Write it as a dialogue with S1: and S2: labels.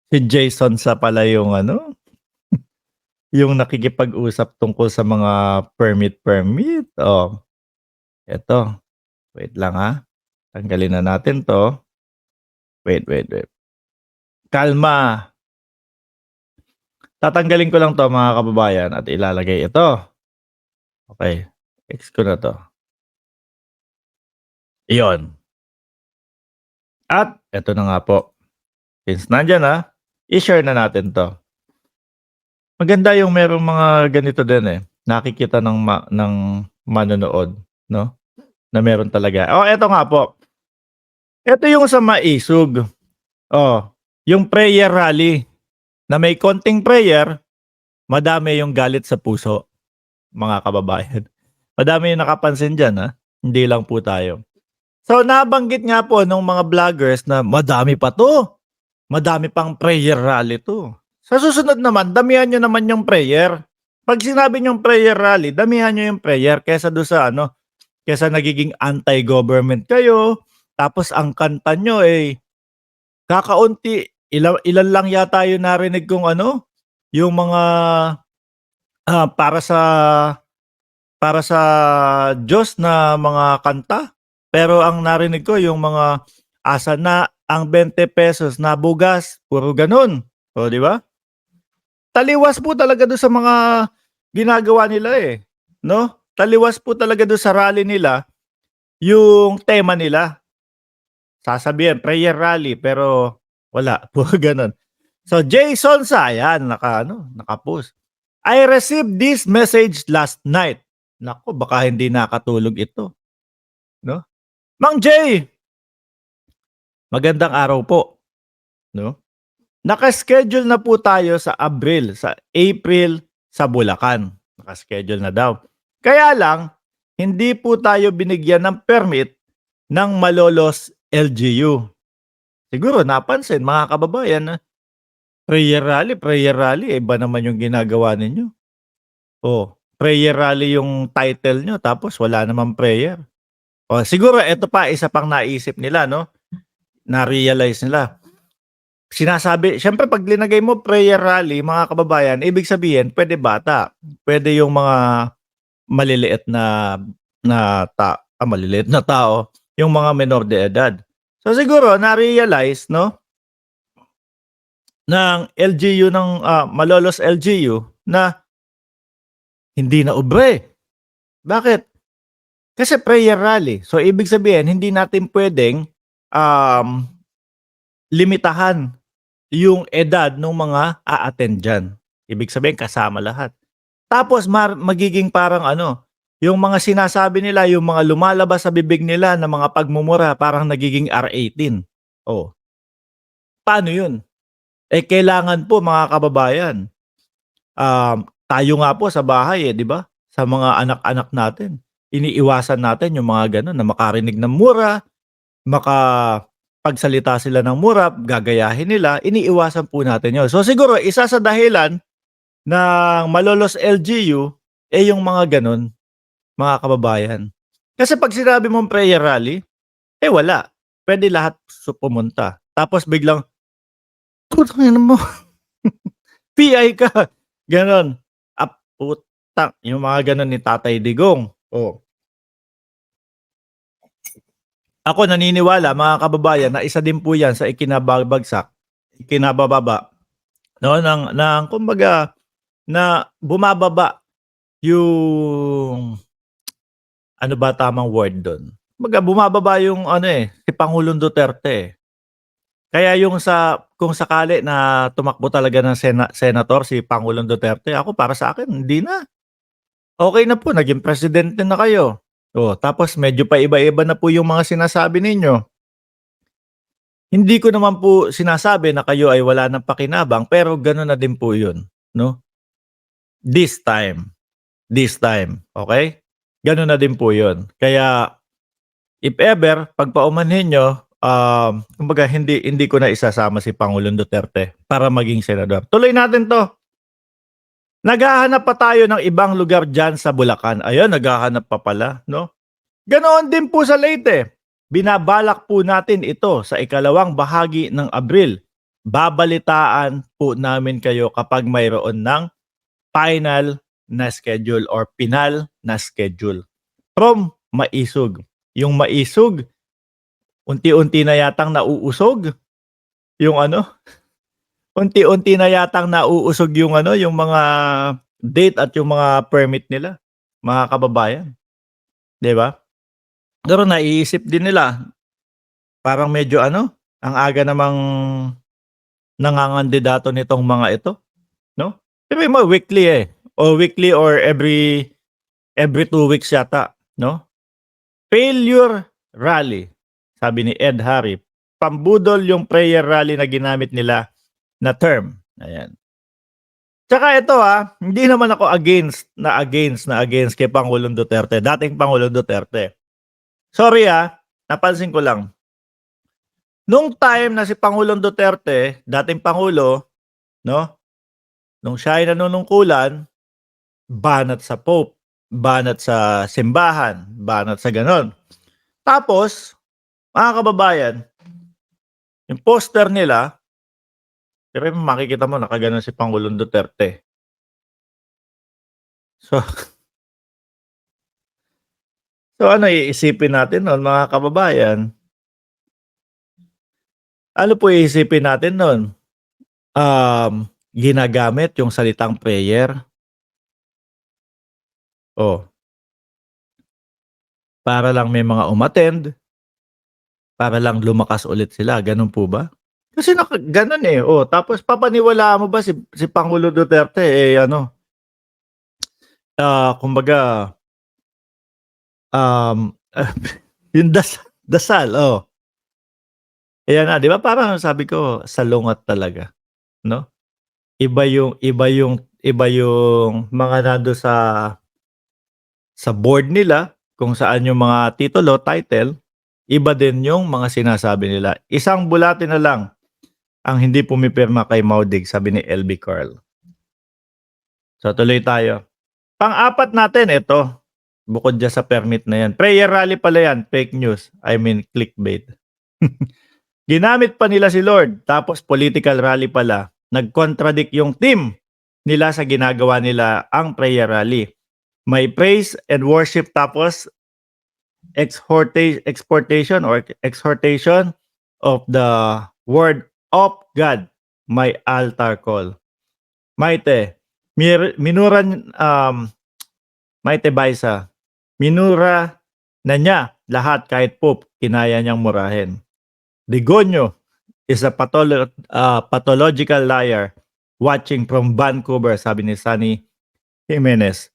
S1: Si Jason sa pala yung ano, yung nakikipag-usap tungkol sa mga permit. Oh, eto, wait lang, tanggalin na natin 'to. Wait. Kalma. Tatanggalin ko lang 'to mga kababayan at ilalagay ito. Okey, X ko na 'to. Iyon. At eto na nga po, since nandiyan na, i-share na natin 'to. Maganda yung merong mga ganito din, nakikita ng manonood 'no, na meron talaga. Oh, eto nga po, eto yung sa Maisog. Oh, yung prayer rally na may konting prayer, madami yung galit sa puso, mga kababayan. Madami yung nakapansin diyan, hindi lang po tayo. So, nabanggit nga po nung mga vloggers na madami pa 'to, madami pang prayer rally 'to. Sa susunod naman damihan niyo naman yung prayer. 'Pag sinabi niyong prayer rally, damihan niyo yung prayer kaysa dun sa ano, kaysa nagiging anti-government kayo, tapos ang kanta niyo, kakaunti. Ilan lang yata yung narinig kong ano, yung mga, para sa Diyos na mga kanta. Pero ang narinig ko yung mga, "Asa na ang 20 pesos na bugas?" Puro gano'n. Oh, 'di ba? Taliwas po talaga do'n sa mga ginagawa nila, 'no? Taliwas po talaga do'n sa rally nila yung tema nila. Sasabihin prayer rally pero wala, puro gano'n. So, Jason Sa, ayan naka-ano, naka-post. "I received this message last night." Naku, baka hindi nakatulog ito, 'no? Mang Jay, magandang araw po, 'no? Naka-schedule na po tayo sa April sa Bulacan. Naka-schedule na daw. Kaya lang, hindi po tayo binigyan ng permit ng Malolos LGU. Siguro napansin mga kababayan na prayer rally, iba naman yung ginagawa ninyo. Oh, prayer rally yung title niyo tapos wala namang prayer. Oh, siguro eto pa, isa pang naisip nila 'no, na-realize nila. Sinasabi siyempre 'pag linagay mo prayer rally mga kababayan, ibig sabihin puwede bata, puwede yung mga maliliit maliliit na tao, yung mga menor de edad. So siguro na-realize 'no, ng LGU Malolos LGU na hindi na ubre. Bakit? Kasi prayer rally. So ibig sabihin hindi natin puwedeng, um, limitahan yung edad nung mga a-attend diyan. Ibig sabihin kasama lahat. Tapos magiging parang ano, yung mga sinasabi nila, yung mga lumalabas sa bibig nila na mga pagmumura parang nagiging R18. Oh, paano yun? Kailangan po mga kababayan, tayo nga po sa bahay, 'di ba? Sa mga anak-anak natin, iniiwasan natin yung mga gano'n na makarinig ng mura, makapagsalita sila ng mura, gagayahin nila, iniiwasan po natin yun. So siguro isa sa dahilan ng Malolos LGU, yung mga gano'n, mga kababayan. Kasi 'pag sinabi mong prayer rally, wala. Puwede lahat pumunta. Tapos biglang, "Putang ina mo, PI ka." Gano'n. Putang yung mga gano'n ni Tatay Digong. Oh, ako naniniwala mga kababayan na isa din po 'yan sa ikinabababa 'no, ng kumbaga na bumababa yung, ano ba tamang word dun? Kumbaga bumababa yung ano, si Pangulong Duterte, Kaya yung kung sakali na tumakbo talaga ng senator si Pangulong Duterte, ako para sa akin hindi na. Okey na po, naging presidente na kayo. Oh, tapos medyo paiba-iba na po yung mga sinasabi ninyo. Hindi ko naman po sinasabi na kayo ay wala ng pakinabang, pero gano'n na din po yun, 'no? This time, okey? Gano'n na din po yun. Kaya if ever pagpaumanhin niyo, kumbaga hindi hindi ko na isasama si Pangulong Duterte para maging senador. Tuloy natin 'to. Naghahanap pa tayo ng ibang lugar diyan sa Bulacan. Ayun, naghahanap pa pala, 'no? Ganoon din po sa Leyte. Binabalak po natin ito sa ikalawang bahagi ng Abril. babalitaan po namin kayo kapag mayroon ng final na schedule or pinal na schedule from Maisog. Yung Maisog, unti-unti na yatang nauusog yung ano, unti-unti na yatang nauusog yung ano, yung mga date at yung mga permit nila, mga kababayan, 'di ba? Pero naiisip din nila, parang medyo ano, ang aga namang nangangandidato nitong mga ito, 'no? Pero mo weekly o weekly or every 2 weeks yata, 'no? Failure rally, sabi ni Ed Harry. Pambudol yung prayer rally na ginamit nila na term. Ayan. Tsaka ito hindi naman ako against kay Pangulong Duterte, dating Pangulong Duterte. Sorry napansin ko lang. Nung time na si Pangulong Duterte, dating Pangulo, no? Nung siya ay nanunungkulan, banat sa Pope, banat sa simbahan, banat sa ganon. Tapos, mga kababayan, yung poster nila, pero makikita mo nakaganon si Pangulong Duterte. So, ano iisipin natin nun mga kababayan? Ano po iisipin natin nun? Ginagamit yung salitang prayer. Para lang may mga umattend, para lang lumakas ulit sila, ganun po ba? Kasi ganun tapos papaniwalaan mo ba si Pangulo Duterte ano, kumbaga, yung dasal, ayan 'di ba parang sabi ko salungat talaga, 'no? Iba yung mga nandun sa board nila, kung saan yung mga titulo, title, iba din yung mga sinasabi nila. Isang bulate na lang ang hindi pumipirma kay Maudig, sabi ni LB Carl. So tuloy tayo. Pang-apat natin ito, bukod diyan sa permit na yan. Prayer rally pala yan, fake news. I mean clickbait. Ginamit pa nila si Lord, tapos political rally pala. Nag-contradict yung team nila sa ginagawa nila ang prayer rally. May praise and worship tapos exhortation of the word of God. May altar call. Maite, Maite Baisa, minura na niya lahat kahit Pope, kinaya niyang murahin. Degonyo is a pathological liar watching from Vancouver, sabi ni Sunny Jimenez.